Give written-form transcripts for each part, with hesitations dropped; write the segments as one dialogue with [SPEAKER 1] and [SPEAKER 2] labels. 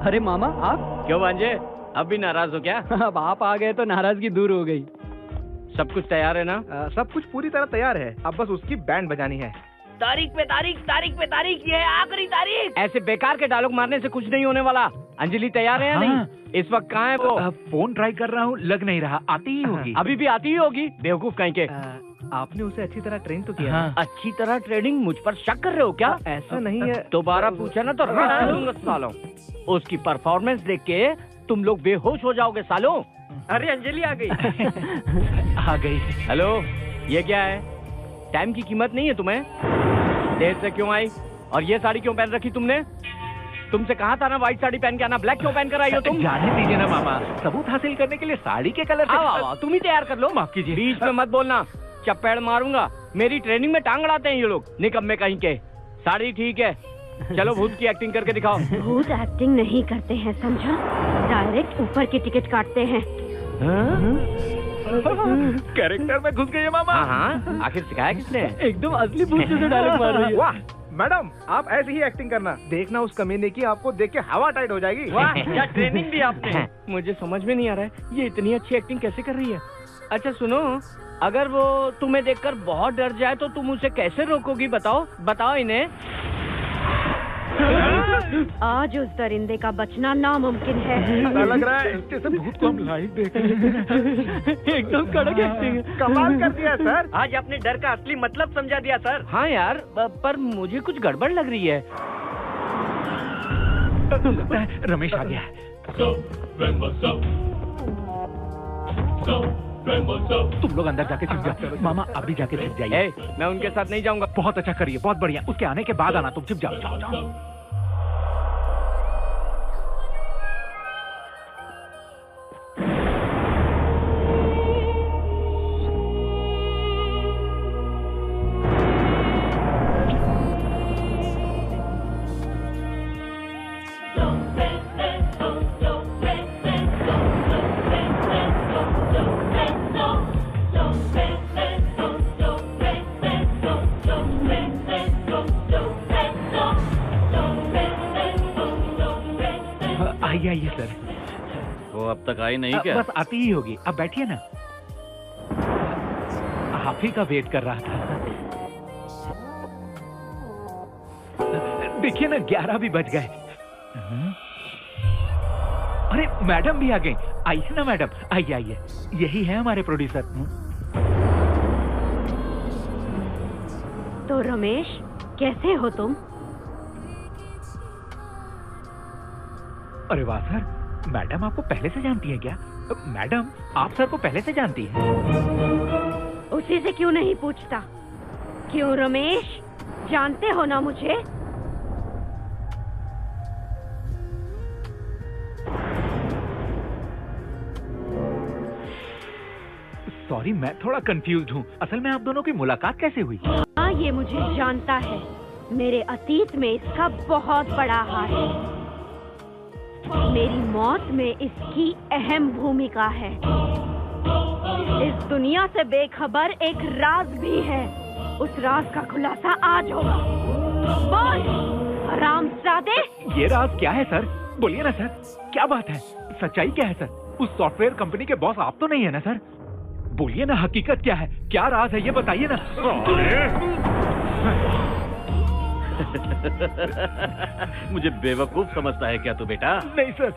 [SPEAKER 1] अरे मामा आप
[SPEAKER 2] क्यों भांजे, अब भी नाराज हो क्या?
[SPEAKER 1] अब आप आ गए तो नाराजगी दूर हो गई।
[SPEAKER 2] सब कुछ तैयार है ना?
[SPEAKER 3] सब कुछ पूरी तरह तैयार है, अब बस उसकी बैंड बजानी है।
[SPEAKER 2] तारीख पे तारीख, तारीख पे तारीख, ये है आखिरी तारीख। ऐसे बेकार के डायलॉग मारने से कुछ नहीं होने वाला। अंजलि तैयार है या नहीं? इस वक्त कहाँ है वो?
[SPEAKER 4] फोन ट्राई कर रहा हूँ, लग नहीं रहा। आती ही होगी।
[SPEAKER 2] अभी भी आती ही होगी, बेवकूफ कहीं के।
[SPEAKER 3] आपने उसे अच्छी तरह ट्रेन तो किया।
[SPEAKER 4] हाँ।
[SPEAKER 2] अच्छी तरह ट्रेनिंग? मुझ पर शक कर रहे हो क्या?
[SPEAKER 3] ऐसा नहीं है।
[SPEAKER 2] दोबारा पूछा ना तो रट दूंगा सालों। उसकी परफॉर्मेंस देख के तुम लोग बेहोश हो जाओगे सालों।
[SPEAKER 3] अरे अंजलि आ गई।
[SPEAKER 4] आ गई।
[SPEAKER 2] हेलो, ये क्या है? टाइम की कीमत नहीं है तुम्हें? देर से क्यों आई? और ये साड़ी क्यों पहन रखी तुमने? तुमसे कहा था ना व्हाइट साड़ी पहन के आना, ब्लैक क्यों पहन कर आई हो तुम?
[SPEAKER 4] जाने दीजिए ना मामा, सबूत हासिल करने के लिए साड़ी के कलर से।
[SPEAKER 2] आओ, तुम ही तैयार कर लो।
[SPEAKER 4] माफ कीजिए।
[SPEAKER 2] बीच में मत बोलना, चप्पड़ मारूंगा। मेरी ट्रेनिंग में टांग अड़ाते हैं ये लोग, निकम्मे कहीं के। साड़ी ठीक है, चलो भूत की एक्टिंग करके दिखाओ।
[SPEAKER 5] भूत एक्टिंग नहीं करते हैं समझा, डायरेक्ट ऊपर की टिकट काटते हैं।
[SPEAKER 4] कैरेक्टर में घुस गए मामा।
[SPEAKER 2] हाँ, आखिर सिखाया किसने?
[SPEAKER 1] एकदम असली भूत जैसे डायलॉग मार रही है।
[SPEAKER 3] वाह मैडम, आप ऐसे ही एक्टिंग करना, देखना उस कमीने की आपको देख के हवा टाइट हो जाएगी।
[SPEAKER 2] वाह, क्या ट्रेनिंग दी आपने। मुझे समझ में नहीं आ रहा है ये इतनी अच्छी एक्टिंग कैसे कर रही है। अच्छा सुनो, अगर वो तुम्हें देखकर बहुत डर जाए तो तुम उसे कैसे रोकोगी? बताओ बताओ इन्हें।
[SPEAKER 5] आज उस दरिंदे का बचना नामुमकिन है।
[SPEAKER 3] ऐसा लग रहा है जैसे भूत को हम लाइव देख रहे हैं।
[SPEAKER 1] एकदम कड़क एक्टिंग है।
[SPEAKER 3] कमाल कर दिया सर।
[SPEAKER 2] आज अपने डर का असली मतलब समझा दिया सर। हाँ यार, पर मुझे कुछ गड़बड़ लग रही है।
[SPEAKER 4] रमेश आ गया। तुम लोग अंदर जाके छिप जाओ। मामा अभी जाके छिप जाइए।
[SPEAKER 2] मैं उनके साथ नहीं जाऊंगा।
[SPEAKER 4] बहुत अच्छा करिए, बहुत बढ़िया। उसके आने के बाद आना, तुम छिप जाओ। जाओ जाओ। आइए सर।
[SPEAKER 2] वो अब तक आई नहीं क्या?
[SPEAKER 4] बस आती ही होगी। अब बैठिए ना, आप ही का वेट कर रहा था। देखिए ना, 11 भी बज गए। अरे मैडम भी आ गई। आइए ना मैडम, आइए आइए। यही है हमारे प्रोड्यूसर।
[SPEAKER 5] तो रमेश, कैसे हो तुम?
[SPEAKER 4] अरे वाह सर, मैडम आपको पहले से जानती है क्या? मैडम आप सर को पहले से जानती है?
[SPEAKER 5] उसी से क्यों नहीं पूछता? क्यों रमेश, जानते हो ना मुझे?
[SPEAKER 4] सॉरी, मैं थोड़ा कंफ्यूज हूँ। असल में आप दोनों की मुलाकात कैसे हुई?
[SPEAKER 5] हाँ, ये मुझे जानता है। मेरे अतीत में इसका बहुत बड़ा हाथ है। मेरी मौत में इसकी अहम भूमिका है। इस दुनिया से बेखबर एक राज भी है। उस राज का खुलासा आज होगा। बोल हरामजादे।
[SPEAKER 4] ये राज क्या है सर? बोलिए ना सर, क्या बात है? सच्चाई क्या है सर? उस सॉफ्टवेयर कंपनी के बॉस आप तो नहीं है ना सर? बोलिए ना, हकीकत क्या है? क्या राज है ये बताइए ना।
[SPEAKER 2] मुझे बेवकूफ समझता है क्या तू बेटा?
[SPEAKER 4] नहीं सर।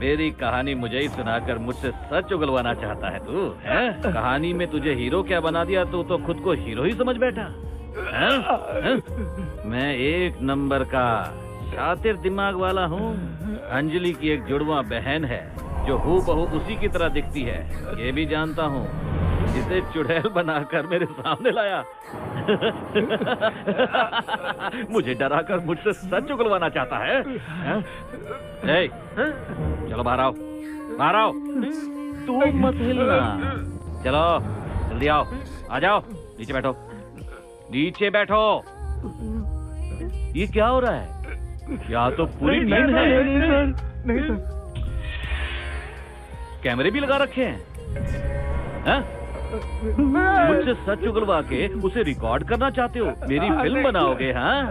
[SPEAKER 2] मेरी कहानी मुझे ही सुनाकर मुझसे सच उगलवाना चाहता है तू? है? कहानी में तुझे हीरो क्या बना दिया, तू तो खुद को हीरो ही समझ बैठा है? मैं एक नंबर का शातिर दिमाग वाला हूँ। अंजलि की एक जुड़वा बहन है जो हूबहू उसी की तरह दिखती है, ये भी जानता हूँ। इसे चुड़ैल बनाकर मेरे सामने लाया। मुझे डराकर मुझसे सच उगलवाना चाहता है? चलो बाहर आओ, बाहर आओ। तू मत हिलना। चलो जल्दी आओ, आ जाओ। नीचे बैठो, नीचे बैठो। ये क्या हो रहा है? यहाँ तो पूरी नींद है।
[SPEAKER 3] नहीं सर।
[SPEAKER 2] कैमरे भी लगा रखे हैं? मुझसे सच उगलवा के उसे रिकॉर्ड करना चाहते हो? मेरी फिल्म बनाओगे? हाँ,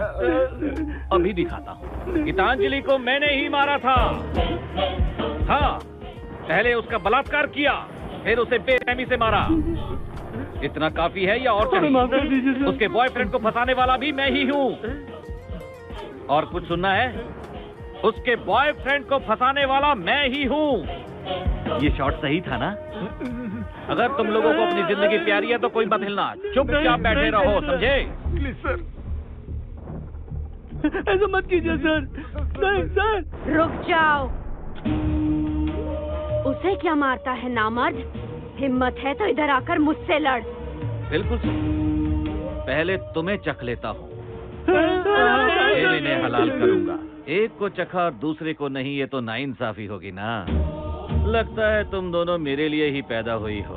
[SPEAKER 2] अभी दिखाता हूँ। गीतांजलि को मैंने ही मारा था। हाँ, पहले उसका बलात्कार किया, फिर उसे बेरहमी से मारा। इतना काफी है या और
[SPEAKER 1] माफ कर दीजिए
[SPEAKER 2] चाहिए?
[SPEAKER 1] सर।
[SPEAKER 2] उसके बॉयफ्रेंड को फंसाने वाला भी मैं ही हूँ। और कुछ सुनना है? उसके बॉयफ्रेंड को फंसाने वाला मैं ही हूँ। ये शॉट सही था ना? अगर तुम लोगों को अपनी जिंदगी प्यारी है तो कोई मत हिलना, चुपचाप बैठे रहो, समझे?
[SPEAKER 3] Please sir.
[SPEAKER 1] ऐसा मत कीजिए सर। नहीं सर।
[SPEAKER 5] रुक जाओ। उसे क्या मारता है नामर्द? हिम्मत है तो इधर आकर मुझसे लड़।
[SPEAKER 2] बिल्कुल। पहले तुम्हें चख लेता हूँ, फिर इन्हें हलाल करूंगा। एक को चखा और दूसरे को नहीं, ये तो नाइंसाफी होगी ना। लगता है तुम दोनों मेरे लिए ही पैदा हुई हो।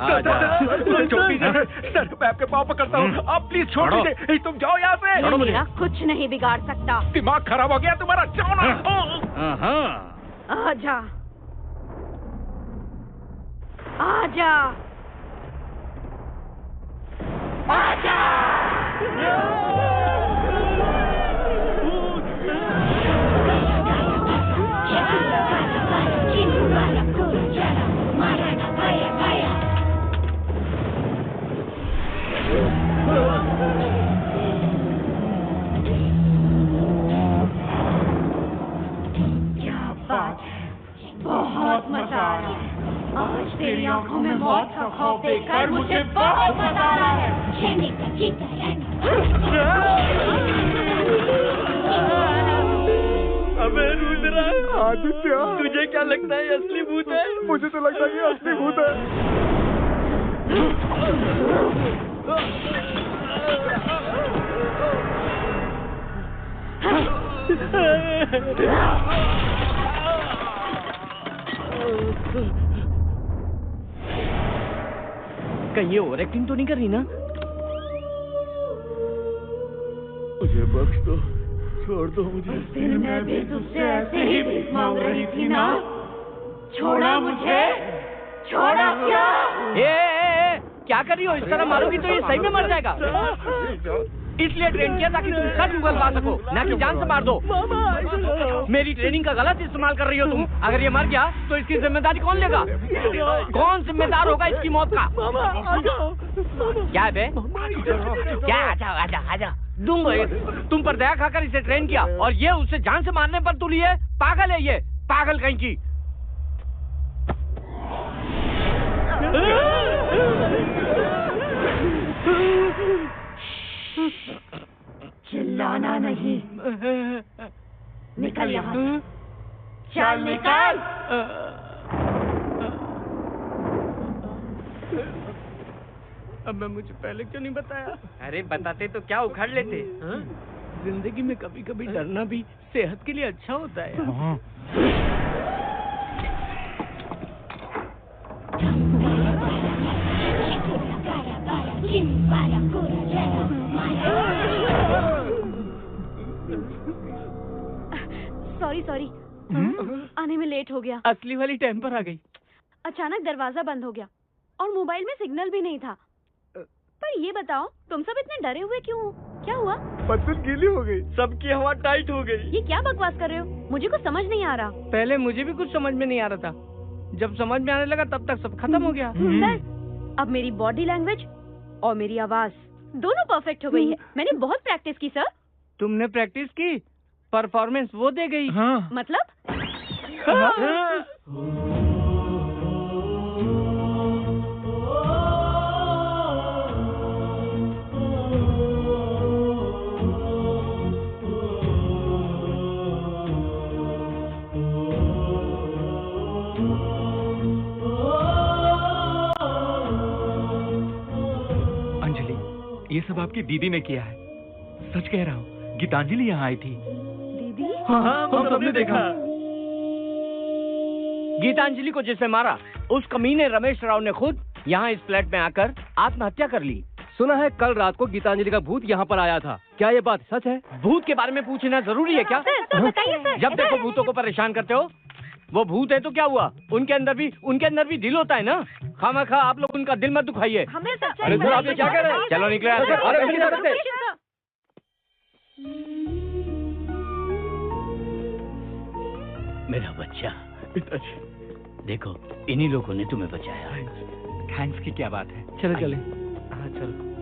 [SPEAKER 2] आजा।
[SPEAKER 4] छोड़ दीजिए सर, मैं आपके पाँव पकड़ता हूँ, आप प्लीज छोड़
[SPEAKER 2] छोड़ो।
[SPEAKER 4] दीजिए। तुम जाओ यहाँ से।
[SPEAKER 2] छोड़ो मुझे।
[SPEAKER 5] मेरा कुछ नहीं बिगाड़ सकता।
[SPEAKER 4] दिमाग खराब हो गया तुम्हारा, जाओ ना।
[SPEAKER 2] हाँ।
[SPEAKER 5] आजा, आजा, आजा। क्या बात है, बहुत मजा आ रहा है। आज तेरी आंखों में मौत का खौफ देखकर मुझे बहुत मजा आ रहा है।
[SPEAKER 1] अबे रुद्रा,
[SPEAKER 3] आदित्य,
[SPEAKER 1] तुझे क्या लगता है असली भूत है?
[SPEAKER 3] मुझे तो लगता है ये असली भूत है।
[SPEAKER 1] कहीं ये ओवर एक्टिंग तो नहीं कर रही ना?
[SPEAKER 3] मुझे बख्श दो, छोड़ दो मुझे।
[SPEAKER 5] फिर मैं भी तुझसे ऐसे ही भीख मांग रही थी ना? छोड़ा मुझे, छोड़ा क्या?
[SPEAKER 1] क्या कर रही हो? इस तरह मारोगी तो ये सही में मर जाएगा। इसलिए ट्रेन किया ताकि तुम सच उगलवा सको, ना कि जान से मार दो। मेरी ट्रेनिंग का गलत इस्तेमाल कर रही हो तुम। अगर ये मर गया तो इसकी जिम्मेदारी कौन लेगा? कौन जिम्मेदार होगा इसकी मौत का? क्या है बे? क्या? आजा आजा। तुम पर दया खाकर इसे ट्रेन किया और ये उसे जान से मारने पर तुली है। पागल है ये, पागल कहीं की।
[SPEAKER 5] चिल्लाना नहीं, निकल यहाँ से। चल निकल।
[SPEAKER 1] अब मुझे पहले क्यों नहीं बताया?
[SPEAKER 6] अरे बताते तो क्या उखाड़ लेते।
[SPEAKER 1] हाँ? जिंदगी में कभी कभी डरना भी सेहत के लिए अच्छा होता है।
[SPEAKER 5] सॉरी आने में लेट हो गया।
[SPEAKER 1] असली वाली टाइम पर आ गई।
[SPEAKER 5] अचानक दरवाजा बंद हो गया और मोबाइल में सिग्नल भी नहीं था। पर ये बताओ, तुम सब इतने डरे हुए क्यों हो? क्या हुआ?
[SPEAKER 3] बदन गीली हो गई।
[SPEAKER 1] सबकी हवा टाइट हो गई।
[SPEAKER 5] ये क्या बकवास कर रहे हो? मुझे कुछ समझ नहीं आ रहा।
[SPEAKER 1] पहले मुझे भी कुछ समझ में नहीं आ रहा था, जब समझ में आने लगा तब तक सब खत्म हो गया।
[SPEAKER 5] सर, अब मेरी बॉडी लैंग्वेज और मेरी आवाज दोनों परफेक्ट हो गई है। मैंने बहुत प्रैक्टिस की सर।
[SPEAKER 1] तुमने प्रैक्टिस की, परफॉर्मेंस वो दे गई।
[SPEAKER 4] हाँ।
[SPEAKER 5] मतलब?
[SPEAKER 4] अंजलि, ये सब आपकी दीदी ने किया है। सच कह रहा हूँ, गीतांजलि यहाँ आई थी।
[SPEAKER 5] दीदी?
[SPEAKER 1] हाँ, हम सबने देखा। गीतांजलि को जिसने मारा, उस कमीने रमेश राव ने खुद यहाँ इस फ्लैट में आकर आत्महत्या कर ली।
[SPEAKER 6] सुना है कल रात को गीतांजलि का भूत यहाँ पर आया था, क्या ये बात सच है?
[SPEAKER 1] भूत के बारे में पूछना जरूरी है क्या?
[SPEAKER 5] सर बताइए सर।
[SPEAKER 1] जब देखो भूतों को परेशान करते हो। वो भूत है तो क्या हुआ? उनके अंदर भी दिल होता है ना। खामखा आप लोग उनका दिल मत दुखाइए।
[SPEAKER 5] हमें सच्चाई
[SPEAKER 6] अरे सर, आप ये क्या कह रहे हैं?
[SPEAKER 1] चलो निकले यहाँ से।
[SPEAKER 6] अरे,
[SPEAKER 1] मेरा बच्चा,
[SPEAKER 3] पिताजी।
[SPEAKER 1] देखो इन्हीं लोगों ने तुम्हें बचाया।
[SPEAKER 4] थैंक्स की क्या बात है।
[SPEAKER 6] चलो चले।
[SPEAKER 3] हाँ चलो।